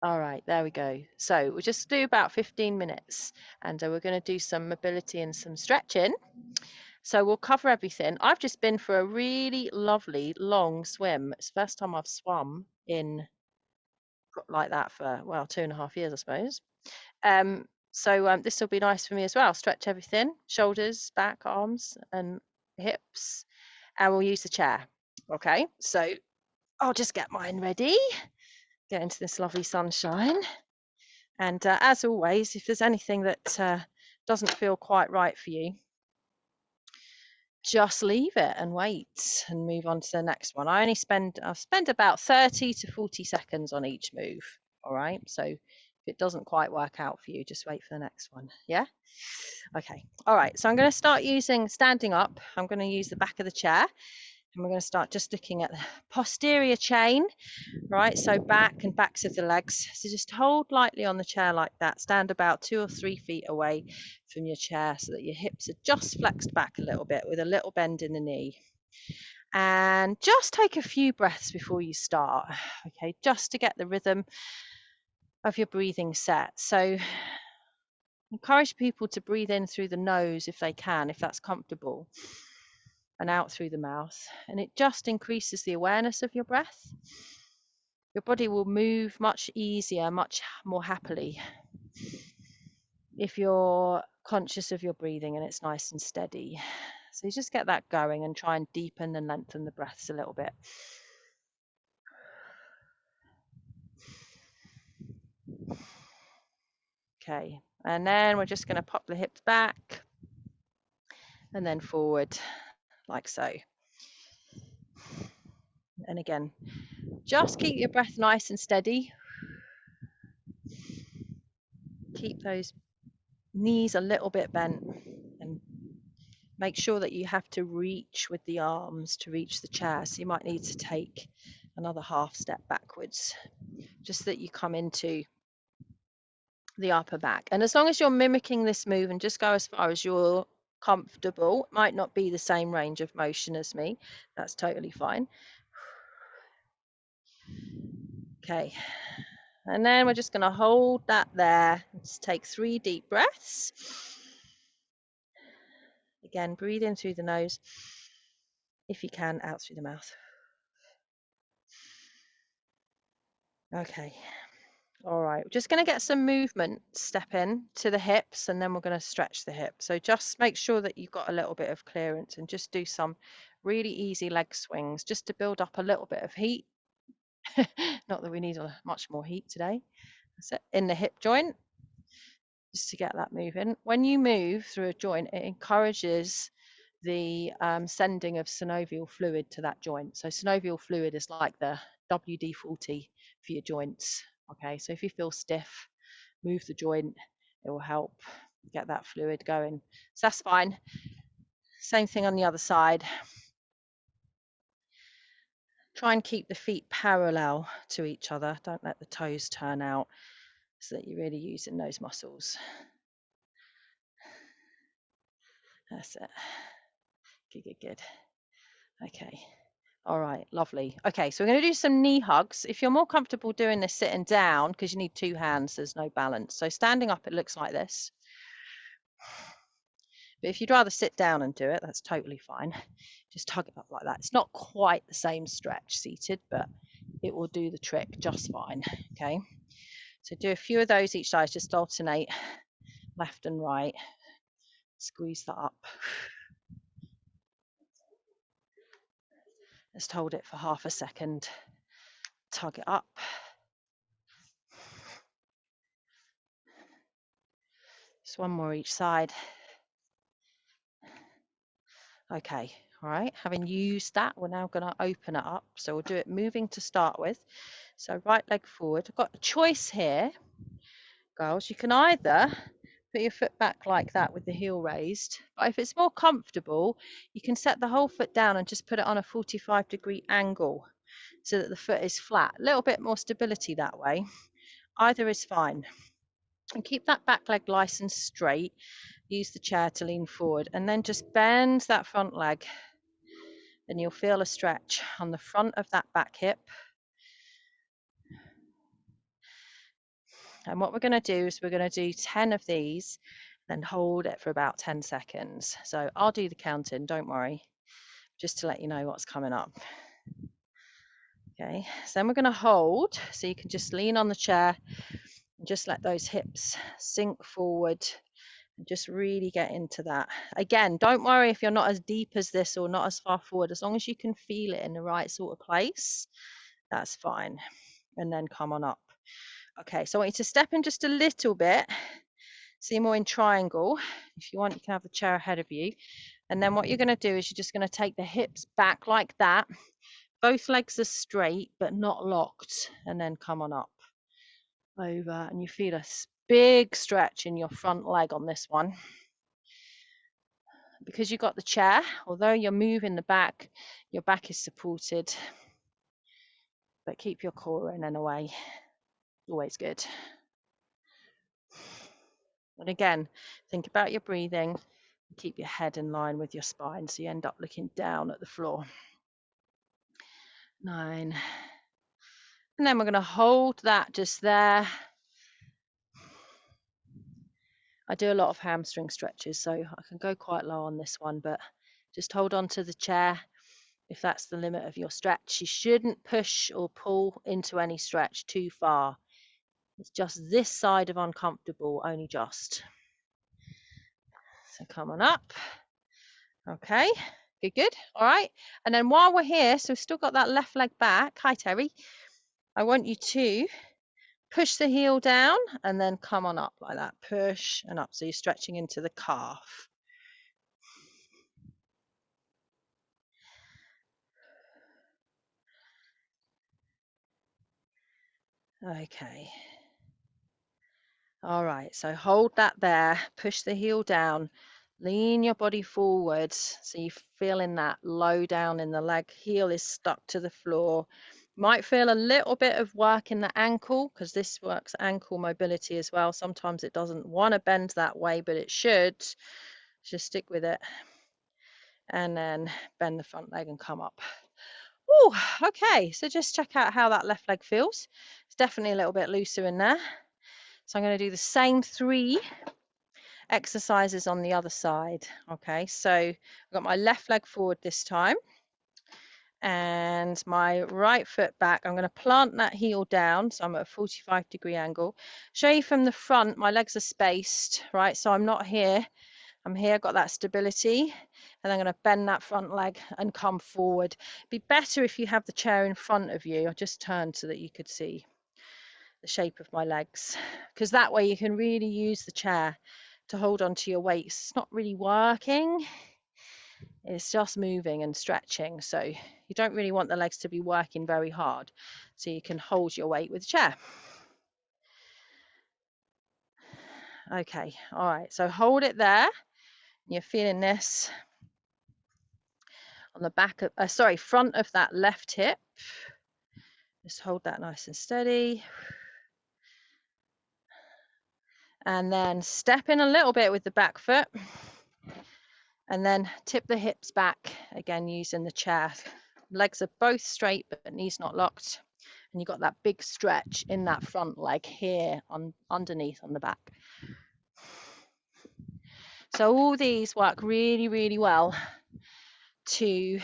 All right, there we go. So we'll just do about 15 minutes and we're going to do some mobility and some stretching. So we'll cover everything. I've just been for a really lovely long swim. It's the first time I've swum in like that for, well, 2.5 years, I suppose. So this will be nice for me as well. Stretch everything, shoulders, back, arms, and hips. And we'll use the chair. Okay, so I'll just get mine ready, get into this lovely sunshine. And as always, if there's anything that doesn't feel quite right for you, just leave it and wait and move on to the next one. I'll spend about 30 to 40 seconds on each move. All right. So if it doesn't quite work out for you, just wait for the next one. Yeah. Okay. All right. So I'm going to start using standing up. I'm going to use the back of the chair. And we're going to start just looking at the posterior chain, right? So back and backs of the legs. So just hold lightly on the chair like that. Stand about 2 or 3 feet away from your chair so that your hips are just flexed back a little bit with a little bend in the knee. And just take a few breaths before you start, okay? Just to get the rhythm of your breathing set. So encourage people to breathe in through the nose if they can, if that's comfortable, and out through the mouth. And it just increases the awareness of your breath. Your body will move much easier, much more happily if you're conscious of your breathing and it's nice and steady. So you just get that going and try and deepen and lengthen the breaths a little bit. Okay, and then we're just going to pop the hips back and then forward like so. And again, just keep your breath nice and steady. Keep those knees a little bit bent and make sure that you have to reach with the arms to reach the chair. So you might need to take another half step backwards, just that you come into the upper back. And as long as you're mimicking this move and just go as far as you're comfortable, it might not be the same range of motion as me. That's totally fine. Okay. And then we're just going to hold that there. Just take 3 deep breaths. Again, breathe in through the nose. If you can, out through the mouth. Okay. All right, we're just going to get some movement, step in to the hips, and then we're going to stretch the hips. So just make sure that you've got a little bit of clearance and just do some really easy leg swings just to build up a little bit of heat. Not that we need much more heat today. That's it. In the hip joint, just to get that moving. When you move through a joint, it encourages the sending of synovial fluid to that joint. So synovial fluid is like the WD-40 for your joints. Okay, so if you feel stiff, move the joint, it will help get that fluid going. So that's fine. Same thing on the other side. Try and keep the feet parallel to each other. Don't let the toes turn out so that you're really using those muscles. That's it. Good, good, good. Okay. All right, lovely. Okay, so we're going to do some knee hugs. If you're more comfortable doing this sitting down, because you need 2 hands, there's no balance. So standing up, it looks like this. But if you'd rather sit down and do it, that's totally fine. Just hug it up like that. It's not quite the same stretch seated, but it will do the trick just fine. Okay, so do a few of those each side. Just alternate left and right. Squeeze that up. Just hold it for half a second. Tug it up. Just one more each side. Okay, all right, having used that, we're now going to open it up. So we'll do it moving to start with. So right leg forward. I've got a choice here, girls. You can either put your foot back like that with the heel raised, but if it's more comfortable, you can set the whole foot down and just put it on a 45-degree angle so that the foot is flat. A little bit more stability that way. Either is fine. And keep that back leg nice and straight. Use the chair to lean forward and then just bend that front leg and you'll feel a stretch on the front of that back hip. And what we're going to do is we're going to do 10 of these, then hold it for about 10 seconds. So I'll do the counting, don't worry, just to let you know what's coming up. Okay, so then we're going to hold, so you can just lean on the chair and just let those hips sink forward and just really get into that. Again, don't worry if you're not as deep as this or not as far forward, as long as you can feel it in the right sort of place, that's fine. And then come on up. Okay, so I want you to step in just a little bit, see more in triangle. If you want, you can have the chair ahead of you. And then what you're going to do is you're just going to take the hips back like that. Both legs are straight, but not locked. And then come on up, over. And you feel a big stretch in your front leg on this one. Because you've got the chair, although you're moving the back, your back is supported. But keep your core in and away. Always good. And again, think about your breathing. Keep your head in line with your spine so you end up looking down at the floor. 9. And then we're going to hold that just there. I do a lot of hamstring stretches, so I can go quite low on this one, but just hold on to the chair if that's the limit of your stretch. You shouldn't push or pull into any stretch too far. It's just this side of uncomfortable, only just. So come on up. Okay, good. All right. And then while we're here, so we've still got that left leg back. Hi, Terry. I want you to push the heel down and then come on up like that. Push and up. So you're stretching into the calf. Okay. All right. So hold that there. Push the heel down. Lean your body forward. So you're feeling that low down in the leg. Heel is stuck to the floor. Might feel a little bit of work in the ankle because this works ankle mobility as well. Sometimes it doesn't want to bend that way, but it should. Just stick with it. And then bend the front leg and come up. Oh, okay. So just check out how that left leg feels. It's definitely a little bit looser in there. So I'm going to do the same 3 exercises on the other side. Okay, so I've got my left leg forward this time and my right foot back. I'm going to plant that heel down, so I'm at a 45-degree angle. Show you from the front, my legs are spaced, right? So I'm not here. I'm here, got that stability, and I'm going to bend that front leg and come forward. It'd be better if you have the chair in front of you. I just turned so that you could see the shape of my legs, because that way you can really use the chair to hold on to your weights. It's not really working, it's just moving and stretching, so you don't really want the legs to be working very hard, so you can hold your weight with the chair. Okay, all right, so hold it there. You're feeling this on the back of front of that left hip. Just hold that nice and steady. And then step in a little bit with the back foot. And then tip the hips back, again using the chair. Legs are both straight, but knees not locked. And you've got that big stretch in that front leg here underneath on the back. So all these work really, really well to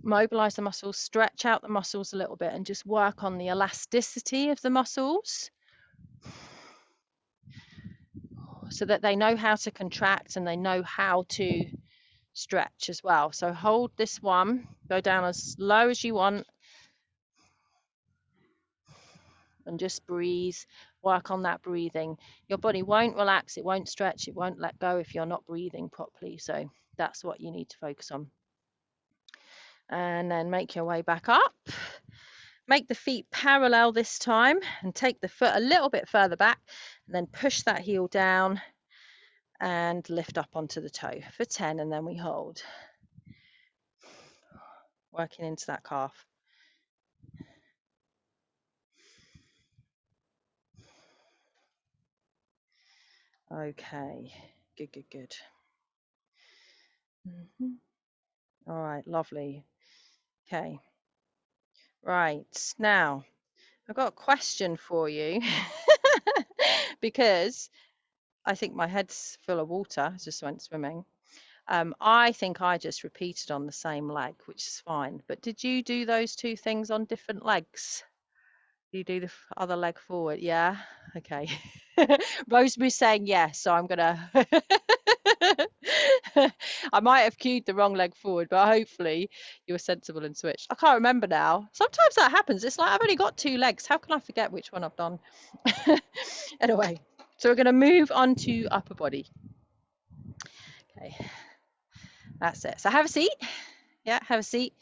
mobilize the muscles, stretch out the muscles a little bit, and just work on the elasticity of the muscles so that they know how to contract and they know how to stretch as well. So hold this one, go down as low as you want, and just breathe. Work on that breathing. Your body won't relax, it won't stretch, it won't let go if you're not breathing properly. So that's what you need to focus on. And then make your way back up. Make the feet parallel this time and take the foot a little bit further back, and then push that heel down and lift up onto the toe for 10, and then we hold. Working into that calf. Okay, good. All right, lovely. Okay, right, now I've got a question for you because I think my head's full of water. I just went swimming. I think I just repeated on the same leg, which is fine. But did you do those two things on different legs? You do the other leg forward, yeah? Okay. Rosemary's saying yes, so I'm gonna I might have cued the wrong leg forward, but hopefully you were sensible and switched. I can't remember now. Sometimes that happens. It's like I've only got two legs. How can I forget which one I've done? Anyway, so we're gonna move on to upper body. Okay, that's it. So have a seat. Yeah, have a seat.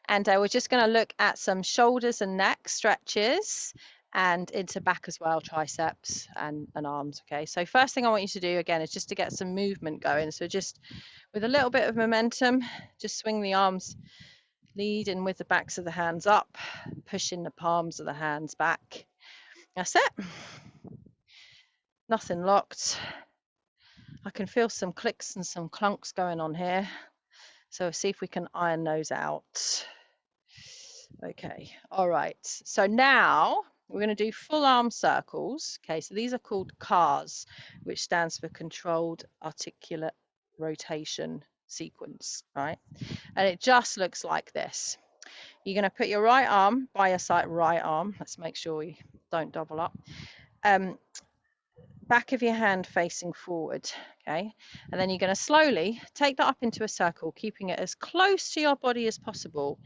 And we're just going to look at some shoulders and neck stretches and into back as well, triceps and arms. Okay, so first thing I want you to do again is just to get some movement going. So just with a little bit of momentum, just swing the arms, leading with the backs of the hands up, pushing the palms of the hands back. That's it. Nothing locked. I can feel some clicks and some clunks going on here. So see if we can iron those out. Okay, all right. So now we're going to do full arm circles. Okay, so these are called CARS, which stands for Controlled Articulate Rotation Sequence, right? And it just looks like this. You're going to put your right arm by your side, right arm. Let's make sure we don't double up. Back of your hand facing forward, okay? And then you're going to slowly take that up into a circle, keeping it as close to your body as possible,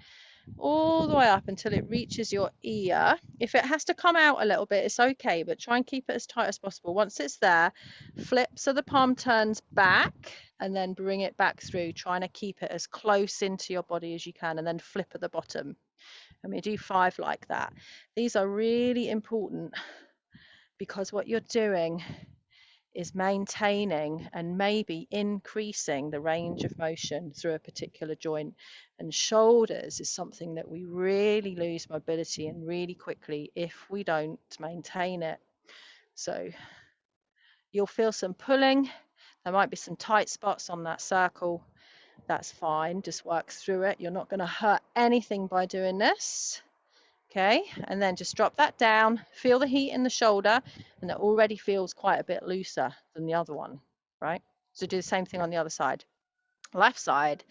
all the way up until it reaches your ear. If it has to come out a little bit, it's okay, but try and keep it as tight as possible. Once it's there, flip so the palm turns back and then bring it back through, trying to keep it as close into your body as you can, and then flip at the bottom. And we do 5 like that. These are really important because what you're doing is maintaining and maybe increasing the range of motion through a particular joint. And shoulders is something that we really lose mobility in really quickly if we don't maintain it. So you'll feel some pulling. There might be some tight spots on that circle. That's fine. Just work through it. You're not going to hurt anything by doing this. Okay, and then just drop that down, feel the heat in the shoulder, and it already feels quite a bit looser than the other one, right? So do the same thing on the other side. Left side,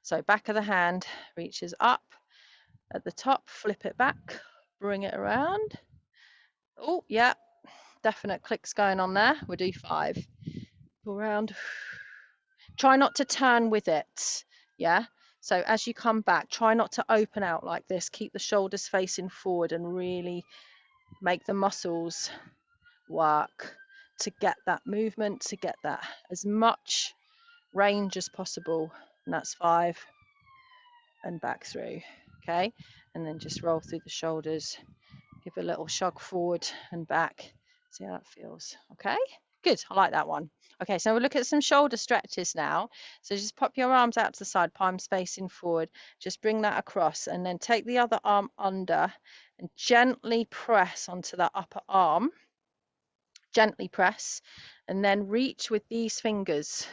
so back of the hand reaches up at the top, flip it back, bring it around. Oh, yeah, definite clicks going on there. We'll do 5. Go around. Try not to turn with it, yeah? So as you come back, try not to open out like this. Keep the shoulders facing forward and really make the muscles work to get that movement, to get that as much range as possible. And that's 5 and back through. Okay, and then just roll through the shoulders, give a little shrug forward and back. See how that feels. Okay, good. I like that one. Okay, so we'll look at some shoulder stretches now. So just pop your arms out to the side, palms facing forward. Just bring that across and then take the other arm under and gently press onto that upper arm. Gently press and then reach with these fingers.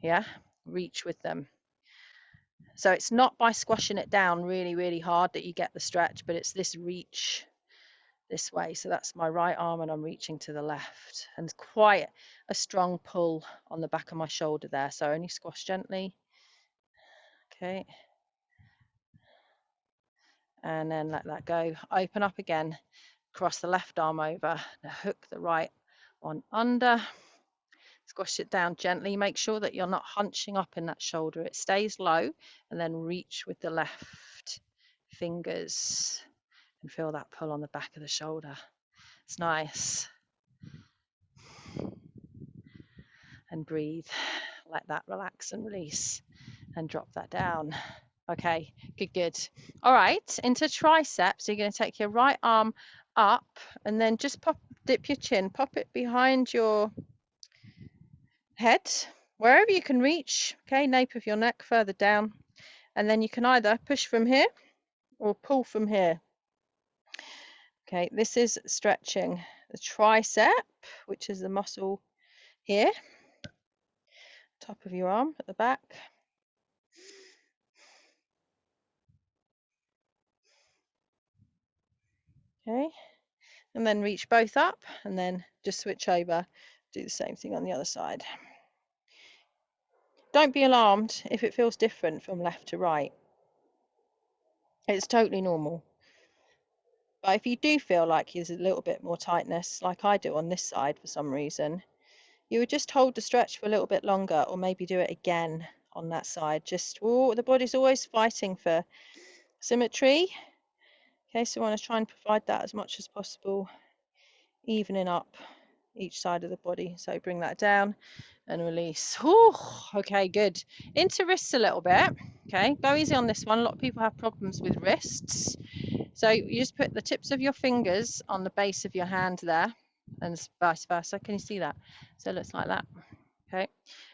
Yeah, reach with them. So it's not by squashing it down really, really hard that you get the stretch, but it's this reach this way. So that's my right arm and I'm reaching to the left, and quite a strong pull on the back of my shoulder there. So only squash gently. Okay. And then let that go. Open up again, cross the left arm over, hook the right one under, squash it down gently. Make sure that you're not hunching up in that shoulder. It stays low, and then reach with the left fingers and feel that pull on the back of the shoulder. It's nice. And breathe. Let that relax and release and drop that down. Okay, good, good. All right, into triceps. So you're going to take your right arm up and then just dip your chin, pop it behind your head, wherever you can reach. Okay, nape of your neck further down. And then you can either push from here or pull from here. Okay, this is stretching the tricep, which is the muscle here, top of your arm at the back. Okay, and then reach both up and then just switch over, do the same thing on the other side. Don't be alarmed if it feels different from left to right. It's totally normal. But if you do feel like there's a little bit more tightness, like I do on this side for some reason, you would just hold the stretch for a little bit longer, or maybe do it again on that side. Just, oh, the body's always fighting for symmetry. Okay, so we want to try and provide that as much as possible, evening up each side of the body. So bring that down and release. Whew, okay, good. Into wrists a little bit. Okay, go easy on this one. A lot of people have problems with wrists. So you just put the tips of your fingers on the base of your hand there, and vice versa. Can you see that? So it looks like that. Okay,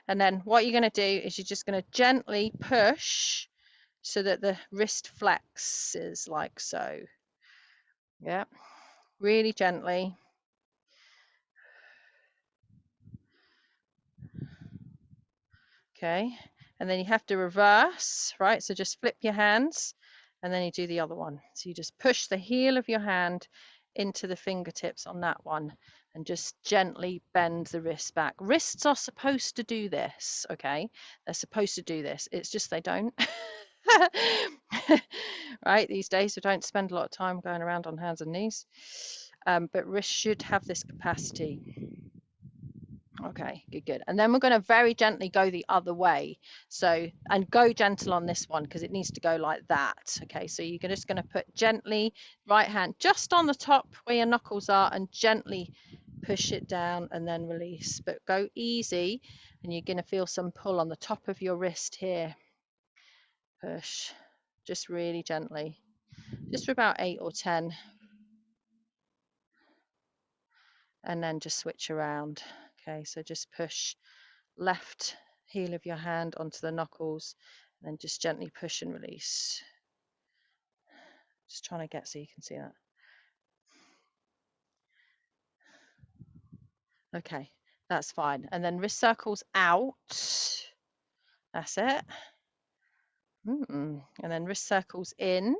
and then what you're going to do is you're just going to gently push so that the wrist flexes like so. Yeah, really gently. Okay, and then you have to reverse, right? So just flip your hands and then you do the other one. So you just push the heel of your hand into the fingertips on that one and just gently bend the wrist back. Wrists are supposed to do this, okay? They're supposed to do this. It's just they don't. Right, these days we don't spend a lot of time going around on hands and knees, but wrists should have this capacity. Okay, good. And then we're going to very gently go the other way. So, and go gentle on this one because it needs to go like that. Okay, so you're just going to put gently right hand just on the top where your knuckles are and gently push it down and then release. But go easy and you're going to feel some pull on the top of your wrist here. Push, just really gently, just for about 8 or 10. And then just switch around. Okay, so just push left heel of your hand onto the knuckles and then just gently push and release. Just trying to get so you can see that. Okay, that's fine. And then wrist circles out. That's it. And then wrist circles in.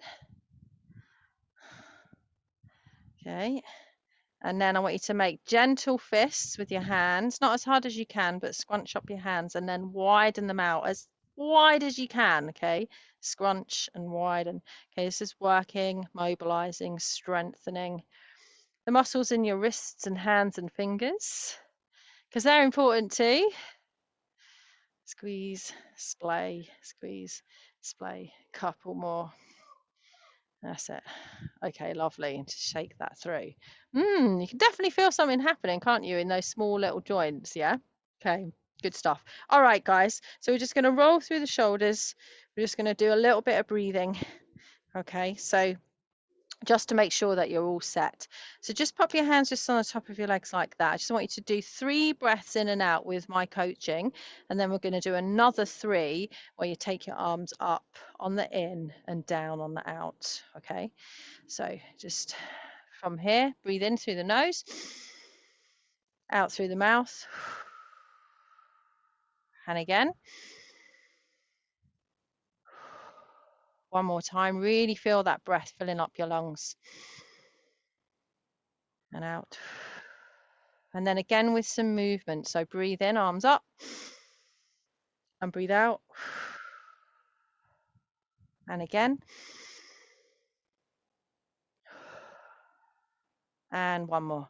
Okay. And then I want you to make gentle fists with your hands, not as hard as you can, but scrunch up your hands and then widen them out as wide as you can. Okay, scrunch and widen. Okay, this is working, mobilizing, strengthening the muscles in your wrists and hands and fingers because they're important too. Squeeze, splay, squeeze, splay. Couple more. That's it. Okay, lovely. And just shake that through. You can definitely feel something happening, can't you, in those small little joints? Yeah. Okay, good stuff. All right, guys. So we're just going to roll through the shoulders. We're just going to do a little bit of breathing. Okay, so just to make sure that you're all set. So just pop your hands just on the top of your legs like that. I just want you to do 3 breaths in and out with my coaching. And then we're going to do another 3 where you take your arms up on the in and down on the out. Okay, so just from here, breathe in through the nose, out through the mouth. And again. One more time, really feel that breath filling up your lungs. And out. And then again with some movement. So breathe in, arms up. And breathe out. And again. And one more.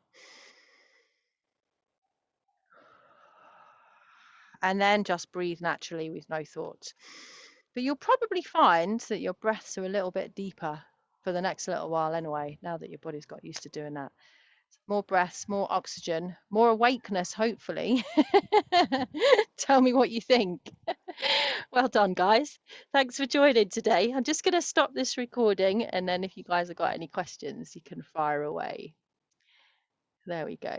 And then just breathe naturally with no thoughts. But you'll probably find that your breaths are a little bit deeper for the next little while anyway, now that your body's got used to doing that. More breaths, more oxygen, more awakeness, hopefully. Tell me what you think. Well done, guys. Thanks for joining today. I'm just going to stop this recording, and then if you guys have got any questions, you can fire away. There we go.